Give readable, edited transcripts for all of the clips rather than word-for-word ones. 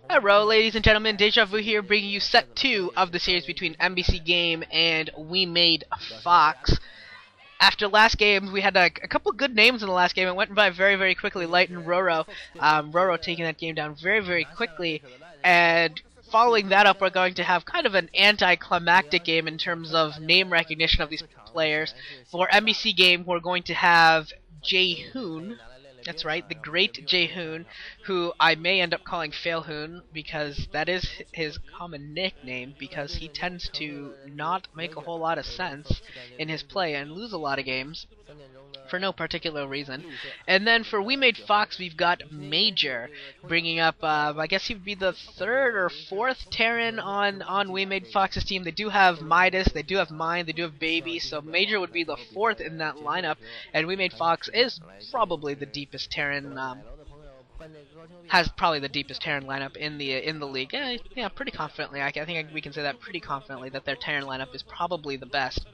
Hello, ladies and gentlemen, Deja Vu here, bringing you set 2 of the series between MBCGame and WeMadeFox. After last game, we had a couple good names in the last game. It went by very, very quickly. Light and Roro. Roro taking that game down very, very quickly. And following that up, we're going to have kind of an anticlimactic game in terms of name recognition of these players. For MBCGame, we're going to have Jaehoon. That's right, the great Jaehoon, who I may end up calling Failhoon because that is his common nickname, because he tends to not make a whole lot of sense in his play and lose a lot of games for no particular reason. And then for WeMadeFox, we've got Major, bringing up, I guess he would be the third or fourth Terran on WeMadeFox's team. They do have Midas, they do have Mine, they do have Baby, so Major would be the fourth in that lineup, and WeMadeFox is probably the deepest Terran, has probably the deepest Terran lineup in the league. Yeah, pretty confidently. I think we can say that pretty confidently, that their Terran lineup is probably the best.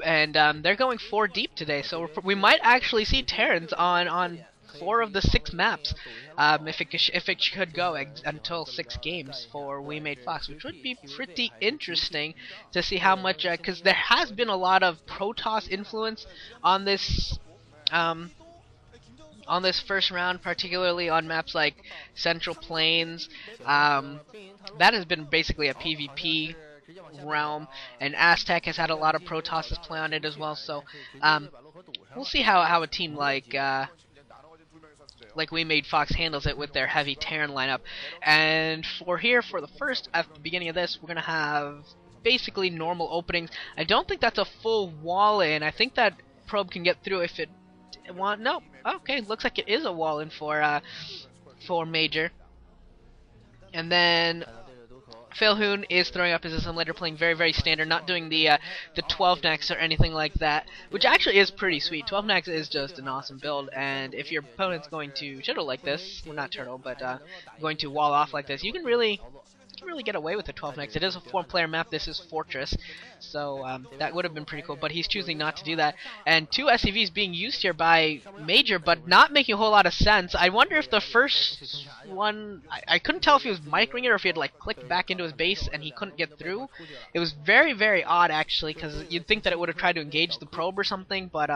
And they're going 4 deep today, so we might actually see Terrans on 4 of the 6 maps, if it could go until 6 games for WeMadeFox, which would be pretty interesting to see how much, because there has been a lot of Protoss influence on this first round, particularly on maps like Central Plains. That has been basically a PvP realm, and Aztec has had a lot of Protosses play on it as well, so we'll see how a team like WeMadeFox handles it with their heavy Terran lineup. And for the first, at the beginning of this, we're gonna have basically normal openings. I don't think that's a full wall in. I think that probe can get through if it no. Okay, looks like it is a wall in for Major. And then Failhoon is throwing up his assimilator, playing very, very standard, not doing the 12 next or anything like that, which actually is pretty sweet. 12 next is just an awesome build, and if your opponent's going to turtle like this, well, not turtle, but going to wall off like this, you can really get away with the 12 next. It is a 4-player map. This is Fortress, so that would have been pretty cool, but he's choosing not to do that. And 2 SCVs being used here by Major, but not making a whole lot of sense. I wonder if the first one, I couldn't tell if he was microing it or if he had like clicked back into his base and he couldn't get through. It was very, very odd actually, because you'd think that it would have tried to engage the probe or something, but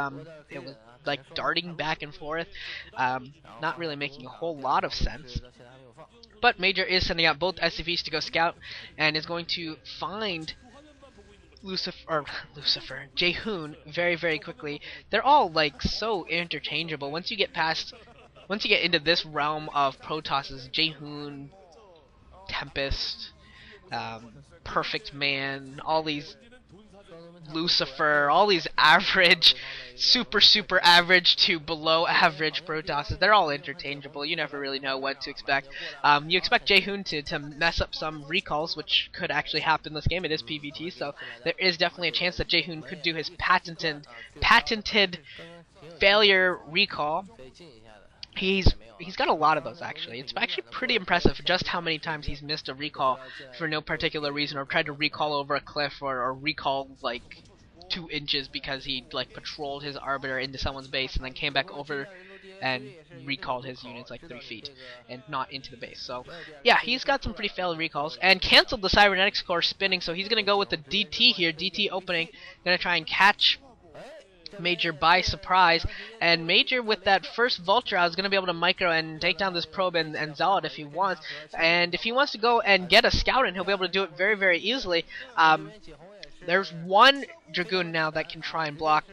it was like darting back and forth, not really making a whole lot of sense. But Major is sending out both SCVs to go scout, and is going to find Jaehoon very, very quickly. They're all like so interchangeable. Once you get into this realm of Protosses, Jaehoon, Tempest, Perfect Man, all these Lucifer, all these average, super average to below average Protosses, they're all interchangeable. You never really know what to expect. You expect Jaehoon to mess up some recalls, which could actually happen this game. It is PvT, so there is definitely a chance that Jaehoon could do his patented failure recall. He's got a lot of those actually. It's actually pretty impressive just how many times he's missed a recall for no particular reason, or tried to recall over a cliff, or recall like 2 inches because he like patrolled his arbiter into someone's base and then came back over and recalled his units like 3 feet and not into the base. So yeah, he's got some pretty failed recalls, and canceled the cybernetics core spinning, so he's gonna go with the DT here. DT opening, gonna try and catch Major by surprise, and Major with that first Vulture is going to be able to micro and take down this probe and Zealot if he wants, and if he wants to go and get a scout in, he'll be able to do it very, very easily. There's 1 Dragoon now that can try and block.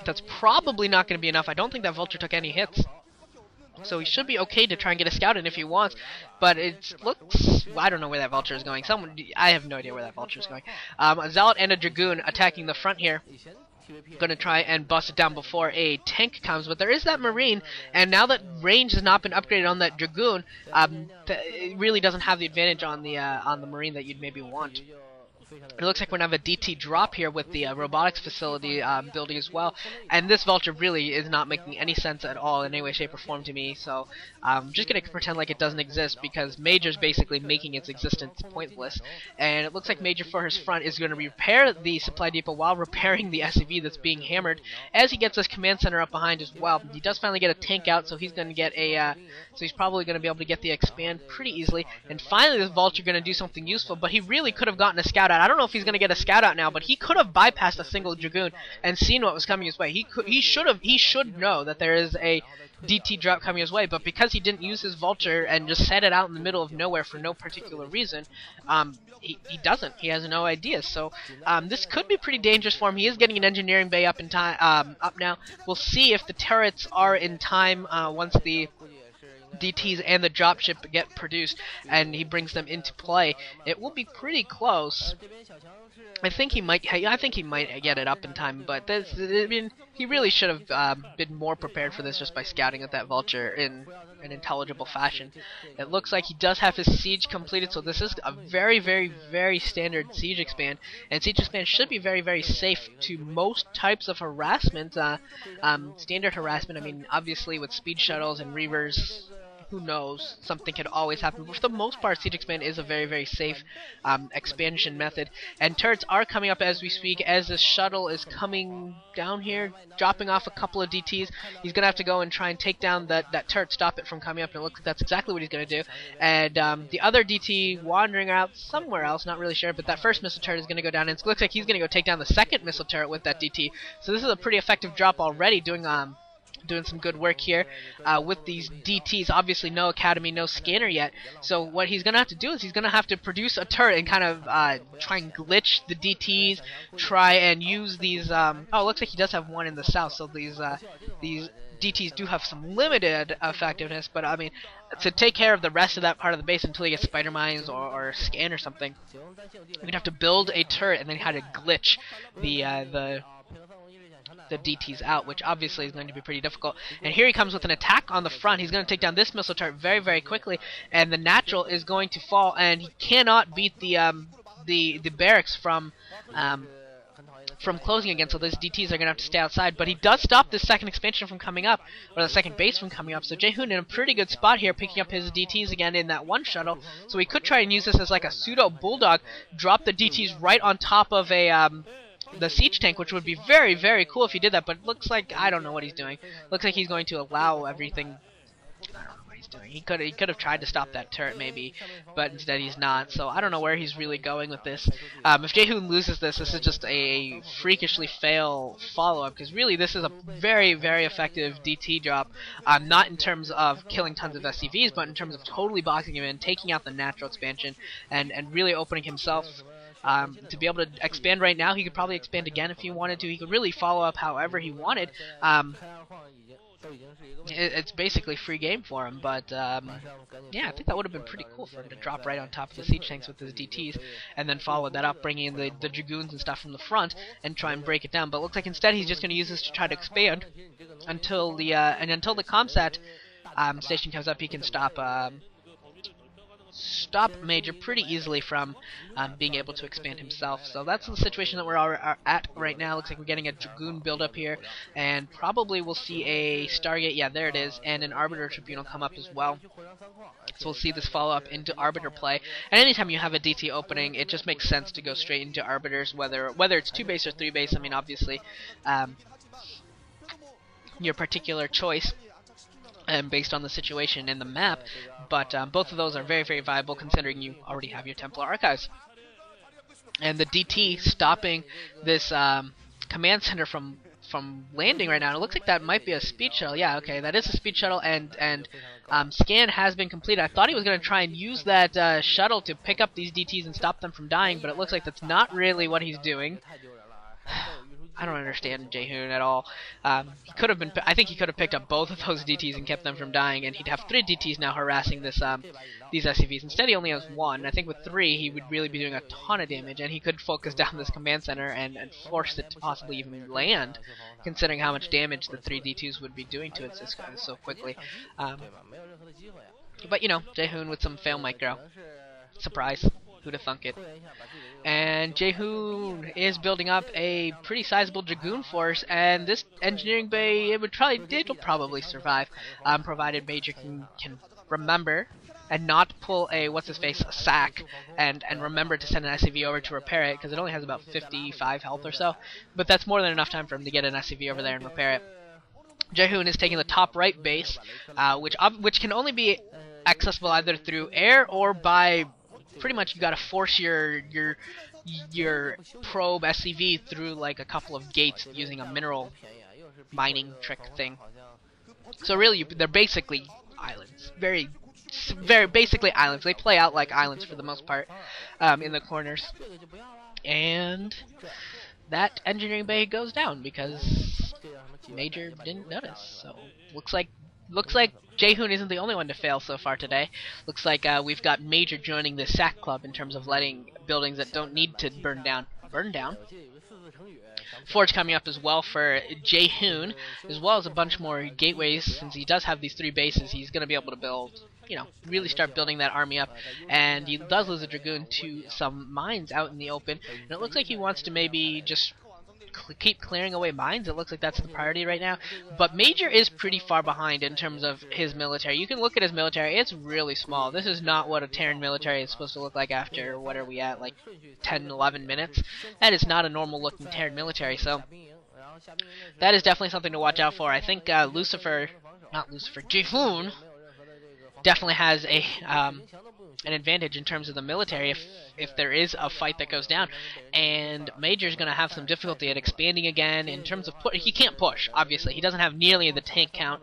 That's probably not going to be enough. I don't think that Vulture took any hits, so he should be okay to try and get a scout in if he wants, but it looks, I don't know where that Vulture is going. I have no idea where that Vulture is going. A Zealot and a Dragoon attacking the front here. Gonna try and bust it down before a tank comes, but there is that Marine, and now that range has not been upgraded on that Dragoon, it really doesn't have the advantage on the Marine that you'd maybe want. It looks like we're going to have a DT drop here with the robotics facility building as well. And this vulture really is not making any sense at all in any way, shape, or form to me. So I'm just going to pretend like it doesn't exist because Major's basically making its existence pointless. And it looks like Major for his front is going to repair the supply depot while repairing the SCV that's being hammered as he gets this command center up behind as well. He does finally get a tank out, so he's going to get a... so he's probably going to be able to get the expand pretty easily. And finally this vulture going to do something useful, but he really could have gotten a scout out. I don't know if he's going to get a scout out now, but he could have bypassed a single Dragoon and seen what was coming his way. He should know that there is a DT drop coming his way, but because he didn't use his vulture and just set it out in the middle of nowhere for no particular reason, he doesn't. He has no idea. So this could be pretty dangerous for him. He is getting an engineering bay up in time, up now. We'll see if the turrets are in time once the DTs and the dropship get produced and he brings them into play. It will be pretty close. I think he might get it up in time, but I mean, he really should have been more prepared for this just by scouting at that vulture in an intelligible fashion. It looks like he does have his siege completed, so this is a very, very, very standard siege expand, and siege expand should be very, very safe to most types of harassment. Standard harassment, I mean, obviously with speed shuttles and reavers, who knows, something could always happen, but for the most part siege expand is a very, very safe expansion method. And turrets are coming up as we speak, as this shuttle is coming down here, dropping off a couple of DTs. He's gonna have to go and try and take down that turret, stop it from coming up, and it looks like that's exactly what he's gonna do. And the other DT wandering out somewhere else, not really sure, but that first missile turret is gonna go down, and it looks like he's gonna go take down the second missile turret with that DT. So this is a pretty effective drop already, doing some good work here with these DTs. Obviously no academy, no scanner yet, so what he's gonna have to do is he's gonna have to produce a turret and kind of try and glitch the DTs, try and use these oh, it looks like he does have one in the south, so these DTs do have some limited effectiveness, but I mean, to take care of the rest of that part of the base until he gets spider mines or scan or something, you're gonna have to build a turret and then how to glitch the DTs out, which obviously is going to be pretty difficult. And here he comes with an attack on the front. He's going to take down this missile turret very, very quickly, and the natural is going to fall, and he cannot beat the barracks from closing again, so those DTs are going to have to stay outside. But he does stop this second expansion from coming up, or the second base from coming up, so Jaehoon in a pretty good spot here, picking up his DTs again in that one shuttle. So he could try and use this as like a pseudo bulldog, drop the DTs right on top of the siege tank, which would be very, very cool if he did that, but it looks like, I don't know what he's doing. Looks like he's going to allow everything. I don't know what he's doing. He could have tried to stop that turret maybe, but instead he's not, so I don't know where he's really going with this. If Jaehoon loses this is just a freakishly fail follow-up, because really this is a very, very effective DT drop, not in terms of killing tons of SCVs, but in terms of totally boxing him in, taking out the natural expansion, and really opening himself to be able to expand right now. He could probably expand again if he wanted to. He could really follow up however he wanted. It's basically free game for him, but yeah, I think that would have been pretty cool for him to drop right on top of the siege tanks with his DTs, and then follow that up, bringing in the Dragoons and stuff from the front, and try and break it down. But it looks like instead he's just going to use this to try to expand until the ComSat station comes up. He can stop Major pretty easily from being able to expand himself. So that's the situation that we're at right now. Looks like we're getting a Dragoon build up here, and probably we'll see a Stargate, yeah, there it is, and an Arbiter Tribunal come up as well. So we'll see this follow up into Arbiter play. And anytime you have a DT opening, it just makes sense to go straight into Arbiters, whether it's 2 base or 3 base. I mean, obviously, your particular choice, based on the situation in the map, but both of those are very, very viable considering you already have your Templar Archives. And the DT stopping this command center from landing right now, it looks like that might be a speed shuttle. Yeah, okay, that is a speed shuttle, and scan has been completed. I thought he was going to try and use that shuttle to pick up these DTs and stop them from dying, but it looks like that's not really what he's doing. I don't understand Jaehoon at all. He could have been. I think he could have picked up both of those DTs and kept them from dying, and he'd have 3 DTs now harassing these SCVs. Instead, he only has 1. I think with 3, he would really be doing a ton of damage, and he could focus down this command center and force it to possibly even land, considering how much damage the 3 D2s would be doing to it so quickly. But you know, Jaehoon with some fail micro. Surprise. Who'd have thunk it? And Jaehoon is building up a pretty sizable Dragoon force, and this engineering bay, it'll probably survive, provided Major can remember and not pull a what's-his-face sack and remember to send an SCV over to repair it, because it only has about 55 health or so, but that's more than enough time for him to get an SCV over there and repair it. Jaehoon is taking the top right base, which can only be accessible either through air or by pretty much you gotta force your probe SCV through like a couple of gates using a mineral mining trick thing. So really, they're basically islands, very basically islands. They play out like islands for the most part in the corners, and that engineering bay goes down because Major didn't notice. So looks like Jaehoon isn't the only one to fail so far today. Looks like we've got Major joining the sack club in terms of letting buildings that don't need to burn down. Forge coming up as well for Jaehoon, as well as a bunch more gateways. Since he does have these 3 bases, he's going to be able to build, really start building that army up. And he does lose a Dragoon to some mines out in the open. And it looks like he wants to maybe just keep clearing away mines. It looks like that's the priority right now. But Major is pretty far behind in terms of his military. You can look at his military. It's really small. This is not what a Terran military is supposed to look like after, what are we at, like 10, 11 minutes? That is not a normal looking Terran military, so that is definitely something to watch out for. I think Jaehoon definitely has an advantage in terms of the military if there is a fight that goes down, and Major's going to have some difficulty at expanding again in terms of he can't push, obviously. He doesn't have nearly the tank count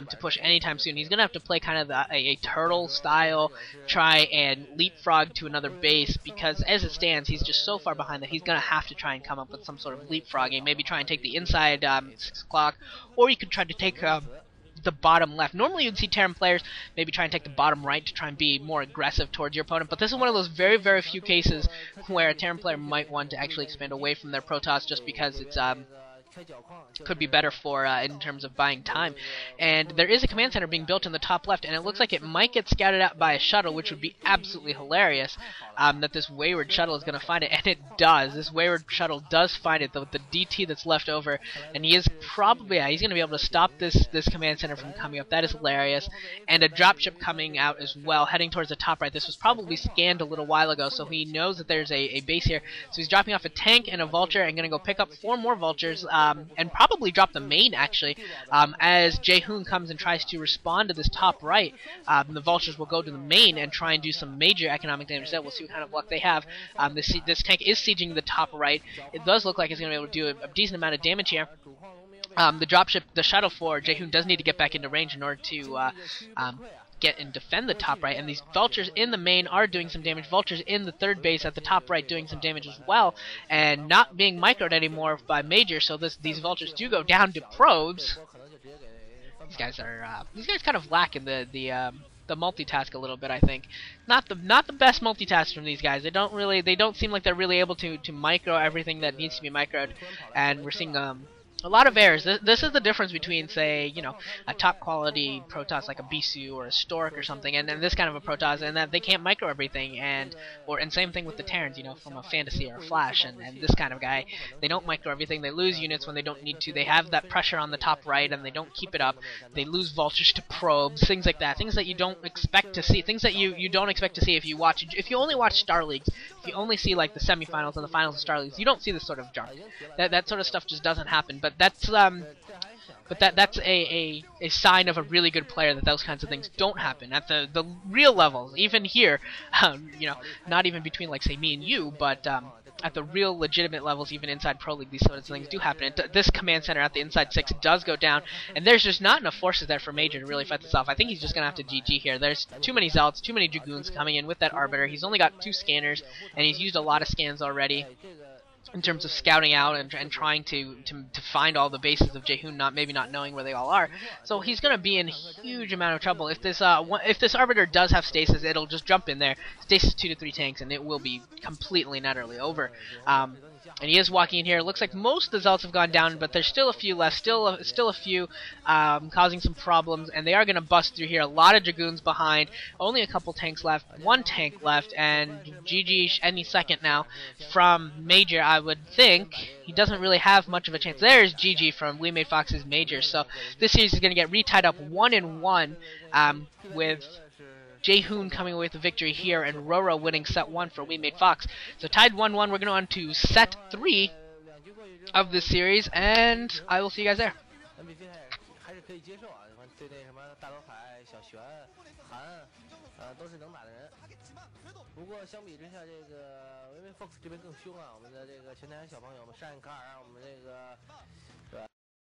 to push anytime soon. He's going to have to play kind of a turtle style, try and leapfrog to another base, because as it stands, he's just so far behind that he's going to have to try and come up with some sort of leapfrogging, maybe try and take the inside 6 o'clock, or you could try to take the bottom left. Normally you'd see Terran players maybe try and take the bottom right to try and be more aggressive towards your opponent, but this is one of those very, very few cases where a Terran player might want to actually expand away from their Protoss just because it's could be better for in terms of buying time. And there is a command center being built in the top left, and it looks like it might get scouted out by a shuttle, which would be absolutely hilarious that this wayward shuttle is going to find it, and it does. This wayward shuttle does find it, the DT that's left over, and he is probably, he's going to be able to stop this command center from coming up. That is hilarious. And a dropship coming out as well, heading towards the top right. This was probably scanned a little while ago, so he knows that there's a base here. So he's dropping off a tank and a vulture, and going to go pick up 4 more vultures, and probably drop the main, actually, as Jaehoon comes and tries to respond to this top right. The vultures will go to the main and try and do some major economic damage there. We'll see what kind of luck they have. This tank is sieging the top right. It does look like it's going to be able to do a decent amount of damage here. The dropship, the shuttle for Jaehoon does need to get back into range in order to get and defend the top right, and these vultures in the main are doing some damage. Vultures in the third base at the top right doing some damage as well, and not being microed anymore by Major, so these vultures do go down to probes. These guys kind of lack in the multitask a little bit, I think. Not the best multitask from these guys. They don't seem like they're really able to micro everything that needs to be microed, and we're seeing a lot of errors. This is the difference between, say, a top quality Protoss like a Bisu or a Stork or something, and then this kind of a Protoss, and that they can't micro everything, and same thing with the Terrans, from a Fantasy or a Flash, and this kind of guy, they don't micro everything. They lose units when they don't need to. They have that pressure on the top right, and they don't keep it up. They lose vultures to probes, things like that, things that you don't expect to see, things that you don't expect to see if you only watch Star Leagues. If you only see like the semifinals and the finals of Star Leagues, you don't see this sort of junk. That sort of stuff just doesn't happen. But that's a sign of a really good player, that those kinds of things don't happen at the real levels. Even here, not even between, like, say, me and you, but at the real legitimate levels, even inside Pro League, these sort of things do happen. This command center at the inside 6 does go down, and there's just not enough forces there for Major to really fight this off. I think he's just going to have to GG here. There's too many Zealots, too many Dragoons coming in with that Arbiter. He's only got 2 scanners, and he's used a lot of scans already in terms of scouting out and trying to find all the bases of Jaehoon, maybe not knowing where they all are. So he's going to be in a huge amount of trouble. If this Arbiter does have stasis, it'll just jump in there, stasis 2 to 3 tanks, and it will be completely and utterly over. And he is walking in here. It looks like most of the Zealots have gone down, but there's still a few left. Still a few causing some problems, and they are going to bust through here. A lot of Dragoons behind. Only a couple tanks left. One tank left, and GG any second now from Major, I would think. He doesn't really have much of a chance. There's GG from WeMadeFox's Major. So this series is going to get retied up 1-1 with Jaehoon coming away with the victory here, and Roro winning set 1 for WeMadeFox. So tied 1-1, we're going on to set 3 of this series, and I will see you guys there.